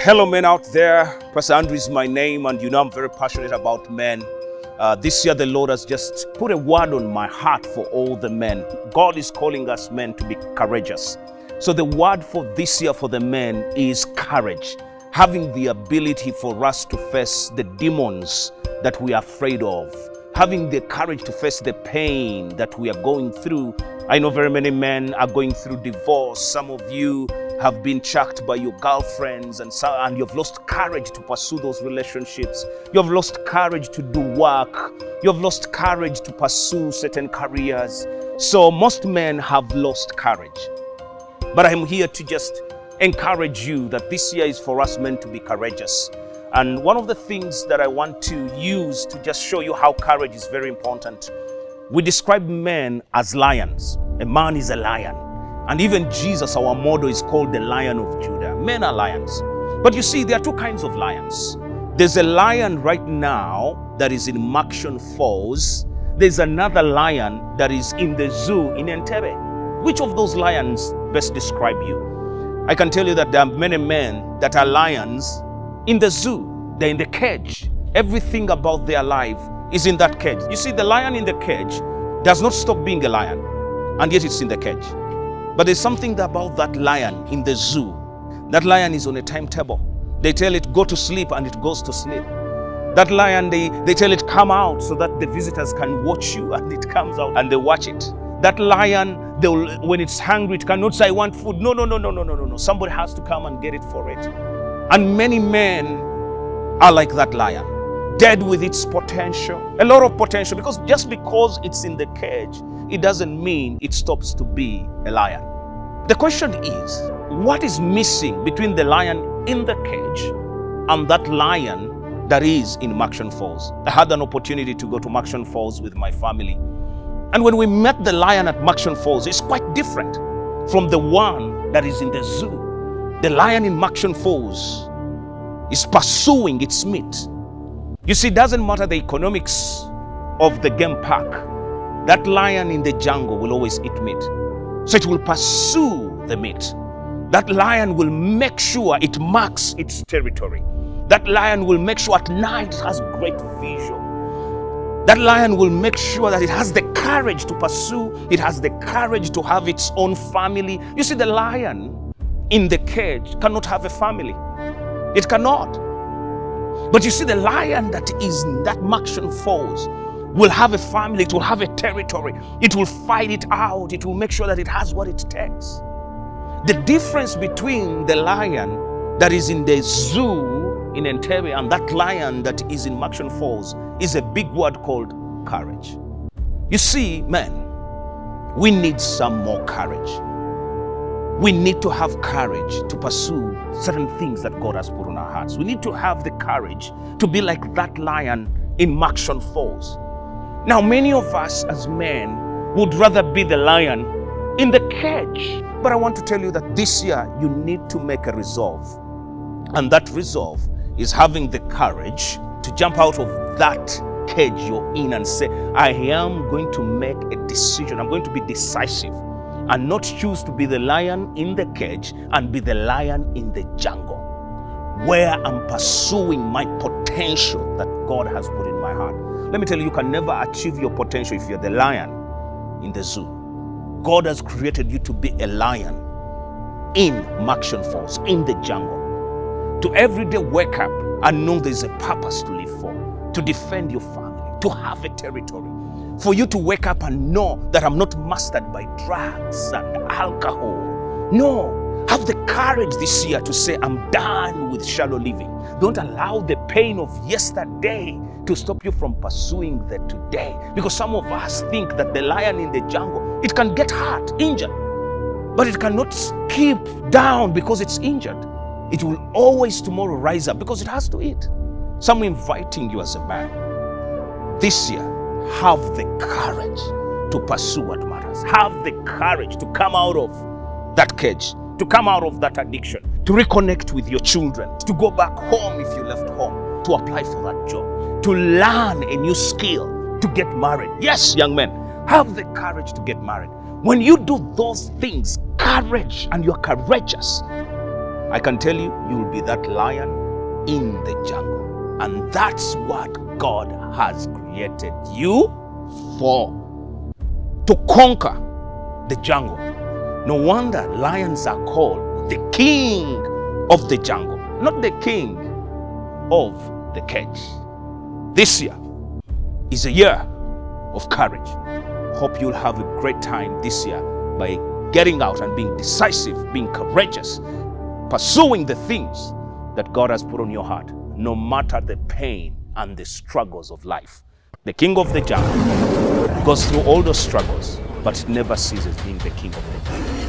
Hello, men out there. Pastor Andrew is my name, and you know I'm very passionate about men. This year, the Lord has just put a word on my heart for all the men. God is calling us men to be courageous. So the word for this year for the men is courage. Having the ability for us to face the demons that we are afraid of. Having the courage to face the pain that we are going through. I know very many men are going through divorce. Some of you have been chucked by your girlfriends and you've lost courage to pursue those relationships. You've lost courage to do work. You've lost courage to pursue certain careers. So most men have lost courage. But I'm here to just encourage you that this year is for us men to be courageous. And one of the things that I want to use to just show you how courage is very important, we describe men as lions. A man is a lion. And even Jesus, our model, is called the Lion of Judah. Men are lions. But you see, there are two kinds of lions. There's a lion right now that is in Maxan Falls. There's another lion that is in the zoo in Entebbe. Which of those lions best describe you? I can tell you that there are many men that are lions in the zoo. They're in the cage. Everything about their life is in that cage. You see, the lion in the cage does not stop being a lion, and yet it's in the cage. But there's something about that lion in the zoo. That lion is on a timetable. They tell it, go to sleep, and it goes to sleep. That lion, they tell it, come out, so that the visitors can watch you, and it comes out and they watch it. That lion, when it's hungry, it cannot say, I want food. No. Somebody has to come and get it for it. And many men are like that lion, dead with its potential, a lot of potential, because just because it's in the cage, it doesn't mean it stops to be a lion. The question is, what is missing between the lion in the cage and that lion that is in Maxan Falls? I had an opportunity to go to Maxan Falls with my family. And when we met the lion at Maxan Falls, it's quite different from the one that is in the zoo. The lion in Maxan Falls is pursuing its meat. You see, it doesn't matter the economics of the game park. That lion in the jungle will always eat meat. So it will pursue the meat. That lion will make sure it marks its territory. That lion will make sure at night it has great vision. That lion will make sure that it has the courage to pursue. It has the courage to have its own family. You see, the lion in the cage cannot have a family. It cannot. But you see, the lion that is in that Maxan Falls will have a family, it will have a territory, it will fight it out, it will make sure that it has what it takes. The difference between the lion that is in the zoo in Entebbe and that lion that is in Maxan Falls is a big word called courage. You see, men, we need some more courage. We need to have courage to pursue certain things that God has put on our hearts. We need to have the courage to be like that lion in Maxan Falls. Now, many of us as men would rather be the lion in the cage. But I want to tell you that this year you need to make a resolve. And that resolve is having the courage to jump out of that cage you're in and say, I am going to make a decision. I'm going to be decisive and not choose to be the lion in the cage and be the lion in the jungle, where I'm pursuing my potential that God has put in my heart. Let me tell you, you can never achieve your potential if you're the lion in the zoo. God has created you to be a lion in Maxan Falls, in the jungle. To every day wake up and know there's a purpose to live for, to defend your family, to have a territory. For you to wake up and know that I'm not mastered by drugs and alcohol. No, have the courage this year to say, I'm done with shallow living. Don't allow the pain of yesterday to stop you from pursuing the today. Because some of us think that the lion in the jungle, it can get hurt, injured, but it cannot keep down because it's injured. It will always tomorrow rise up because it has to eat. So I'm inviting you as a man, this year, have the courage to pursue what matters. Have the courage to come out of that cage, to come out of that addiction, to reconnect with your children, to go back home if you left home, to apply for that job, to learn a new skill, to get married. Yes, young men, have the courage to get married. When you do those things, courage, and you're courageous, I can tell you, you will be that lion in the jungle. And that's what God has created you for. To conquer the jungle. No wonder lions are called the king of the jungle, not the king of the cage. This year is a year of courage. Hope you'll have a great time this year by getting out and being decisive, being courageous, pursuing the things that God has put on your heart, no matter the pain and the struggles of life. The king of the jungle goes through all those struggles, but never ceases being the king of the jungle.